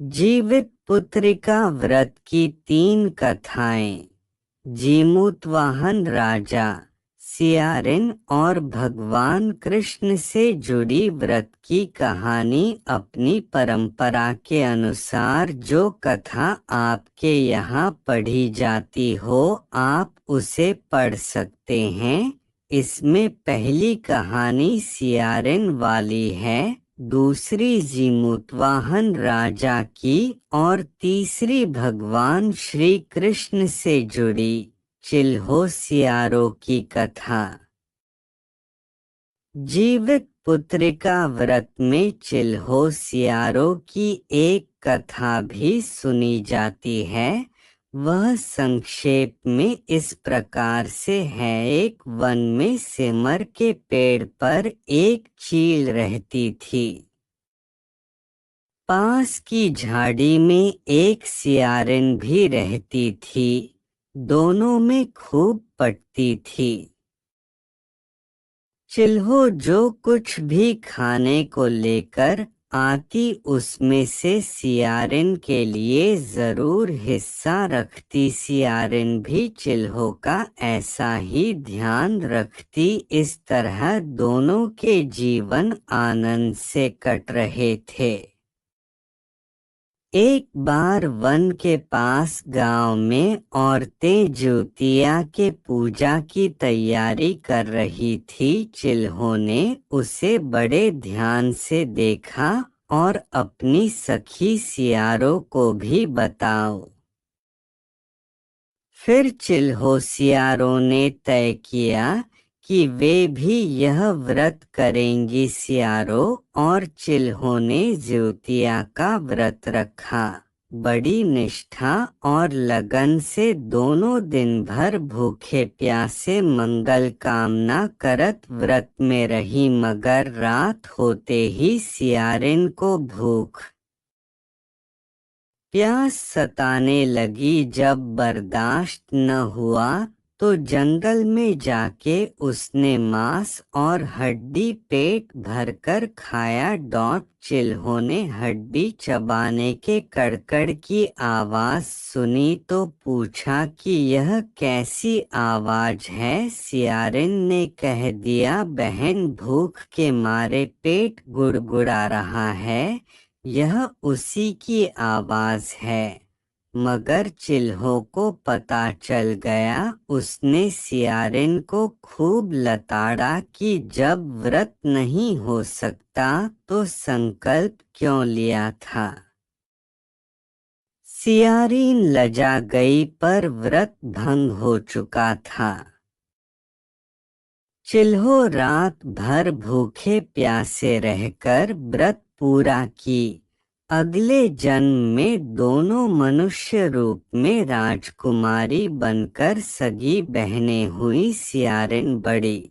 जीवित पुत्रिका व्रत की 3 कथाएं। जीमूतवाहन राजा, सियारिन और भगवान कृष्ण से जुड़ी व्रत की कहानी। अपनी परंपरा के अनुसार जो कथा आपके यहाँ पढ़ी जाती हो आप उसे पढ़ सकते हैं। इसमें पहली कहानी सियारिन वाली है, दूसरी जीमूतवाहन राजा की और तीसरी भगवान श्री कृष्ण से जुड़ी चिल्हो सियारों की कथा। जीवित पुत्रिका व्रत में चिल्हो सियारों की एक कथा भी सुनी जाती है। वह संक्षेप में इस प्रकार से है। एक वन में सिमर के पेड़ पर एक चील रहती थी। पास की झाड़ी में एक सियारिन भी रहती थी। दोनों में खूब पटती थी। चिल्हो जो कुछ भी खाने को लेकर आती उसमें से सियारिन के लिए जरूर हिस्सा रखती। सियारिन भी चिल्हो का ऐसा ही ध्यान रखती। इस तरह दोनों के जीवन आनंद से कट रहे थे। एक बार वन के पास गांव में औरतें ज्योतिया के पूजा की तैयारी कर रही थी। चिल्हो ने उसे बड़े ध्यान से देखा और अपनी सखी सियारों को भी बताओ। फिर चिल्हो सियारों ने तय किया कि वे भी यह व्रत करेंगी। सियारों और चिल्हो ने ज्योतिया का व्रत रखा। बड़ी निष्ठा और लगन से दोनों दिन भर भूखे प्यासे मंगल कामना करत व्रत में रही। मगर रात होते ही सियारिन को भूख प्यास सताने लगी। जब बर्दाश्त न हुआ तो जंगल में जाके उसने मांस और हड्डी पेट भरकर खाया। चिल्हो ने हड्डी चबाने के कड़कड़ की आवाज सुनी तो पूछा कि यह कैसी आवाज है। सियारिन ने कह दिया, बहन भूख के मारे पेट गुड़गुड़ा रहा है, यह उसी की आवाज है। मगर चिल्हो को पता चल गया। उसने सियारिन को खूब लताड़ा कि जब व्रत नहीं हो सकता तो संकल्प क्यों लिया था। सियारिन लजा गई पर व्रत भंग हो चुका था। चिल्हो रात भर भूखे प्यासे रहकर व्रत पूरा की। अगले जन्म में दोनों मनुष्य रूप में राजकुमारी बनकर सगी बहनें हुई। सियारिन बड़ी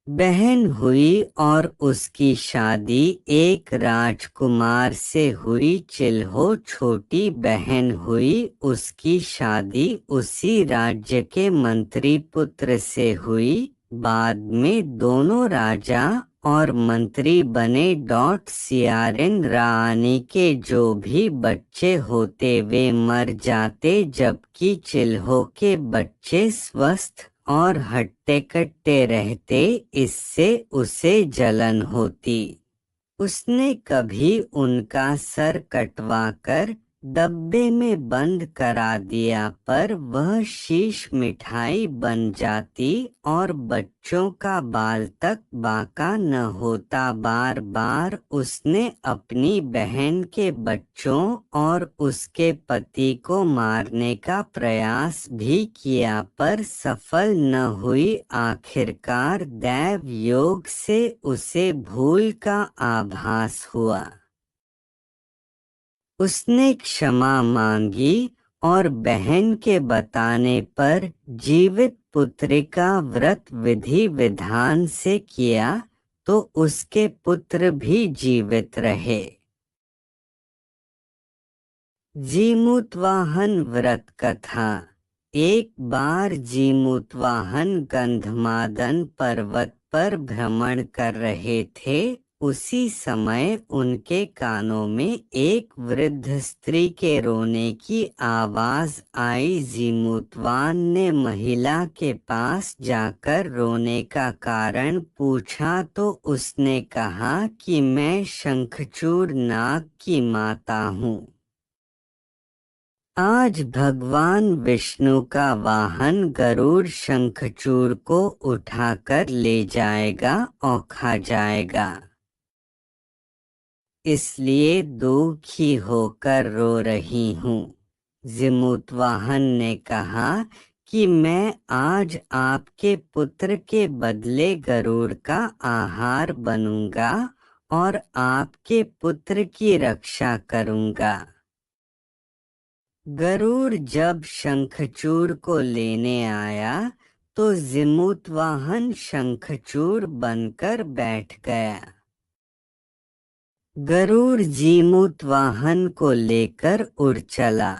बहन हुई और उसकी शादी एक राजकुमार से हुई। चिल्हो छोटी बहन हुई, उसकी शादी उसी राज्य के मंत्री पुत्र से हुई। बाद में दोनों राजा और मंत्री बने। सियारिन रानी के जो भी बच्चे होते वे मर जाते, जबकि चिल्हो के बच्चे स्वस्थ और हट्टे कट्टे रहते। इससे उसे जलन होती। उसने कभी उनका सर कटवाकर डब्बे में बंद करा दिया, पर वह शीश मिठाई बन जाती और बच्चों का बाल तक बांका न होता। बार बार उसने अपनी बहन के बच्चों और उसके पति को मारने का प्रयास भी किया, पर सफल न हुई। आखिरकार दैव योग से उसे भूल का आभास हुआ। उसने क्षमा मांगी और बहन के बताने पर जीवित पुत्रिका व्रत विधि विधान से किया तो उसके पुत्र भी जीवित रहे। जीमूतवाहन व्रत कथा। एक बार जीमूतवाहन गंधमादन पर्वत पर भ्रमण कर रहे थे। उसी समय उनके कानों में एक वृद्ध स्त्री के रोने की आवाज आई। जिमुतवान ने महिला के पास जाकर रोने का कारण पूछा तो उसने कहा कि मैं शंखचूड़ नाग की माता हूँ। आज भगवान विष्णु का वाहन गरुड़ शंखचूड़ को उठाकर ले जाएगा और खा जाएगा, इसलिए दुखी होकर रो रही हूँ। जिमुतवाहन ने कहा कि मैं आज आपके पुत्र के बदले गरुड़ का आहार बनूंगा और आपके पुत्र की रक्षा करूंगा। गरुड़ जब शंखचूड़ को लेने आया तो जिमुतवाहन शंखचूड़ बनकर बैठ गया। गरुड़ जिमुतवाहन को लेकर उड़ चला,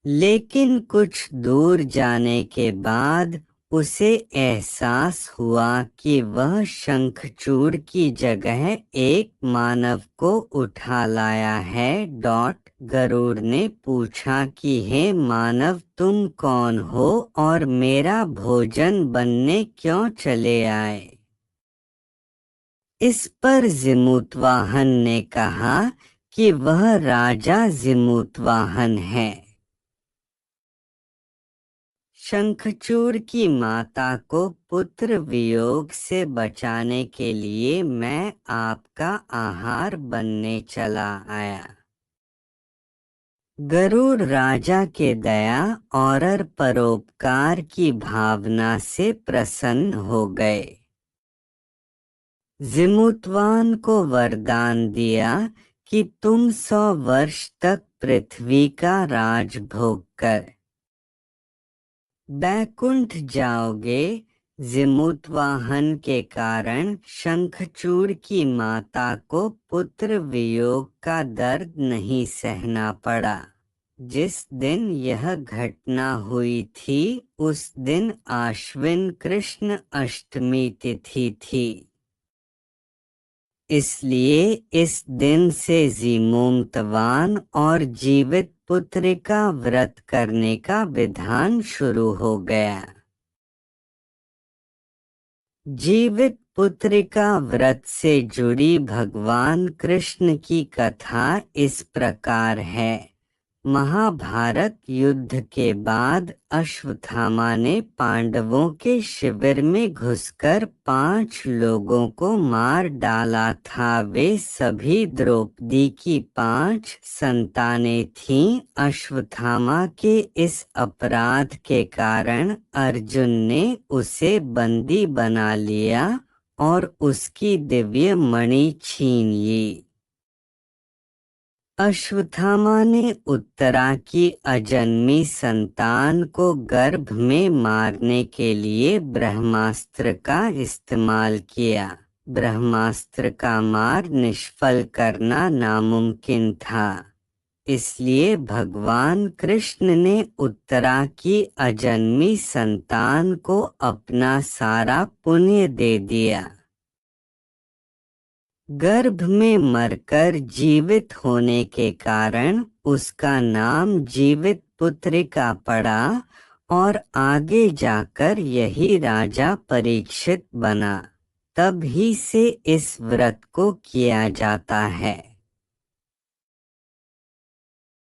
लेकिन कुछ दूर जाने के बाद उसे एहसास हुआ कि वह शंखचूड़ की जगह एक मानव को उठा लाया है। गरुड़ ने पूछा कि हे मानव, तुम कौन हो और मेरा भोजन बनने क्यों चले आए? इस पर जिमुतवाहन ने कहा कि वह राजा जिमुतवाहन है। शंखचूड़ की माता को पुत्र वियोग से बचाने के लिए मैं आपका आहार बनने चला आया। गरुड़ राजा के दया और परोपकार की भावना से प्रसन्न हो गए। जिमुतवान को वरदान दिया कि तुम 100 वर्ष तक पृथ्वी का राज भोग कर बैकुंठ जाओगे। जिमुतवाहन के कारण शंखचूड़ की माता को पुत्र वियोग का दर्द नहीं सहना पड़ा। जिस दिन यह घटना हुई थी उस दिन आश्विन कृष्ण अष्टमी तिथि थी, इसलिए इस दिन से जिमुतवान और जीवित पुत्र का व्रत करने का विधान शुरू हो गया। जीवित पुत्र का व्रत से जुड़ी भगवान कृष्ण की कथा इस प्रकार है। महाभारत युद्ध के बाद अश्वत्थामा ने पांडवों के शिविर में घुसकर 5 लोगों को मार डाला था। वे सभी द्रौपदी की 5 संतानें थीं। अश्वत्थामा के इस अपराध के कारण अर्जुन ने उसे बंदी बना लिया और उसकी दिव्य मणि छीन ली। अश्वत्थामा ने उत्तरा की अजन्मी संतान को गर्भ में मारने के लिए ब्रह्मास्त्र का इस्तेमाल किया। ब्रह्मास्त्र का मार निष्फल करना नामुमकिन था, इसलिए भगवान कृष्ण ने उत्तरा की अजन्मी संतान को अपना सारा पुण्य दे दिया। गर्भ में मरकर जीवित होने के कारण उसका नाम जीवित पुत्रिका पड़ा और आगे जाकर यही राजा परीक्षित बना। तब ही से इस व्रत को किया जाता है।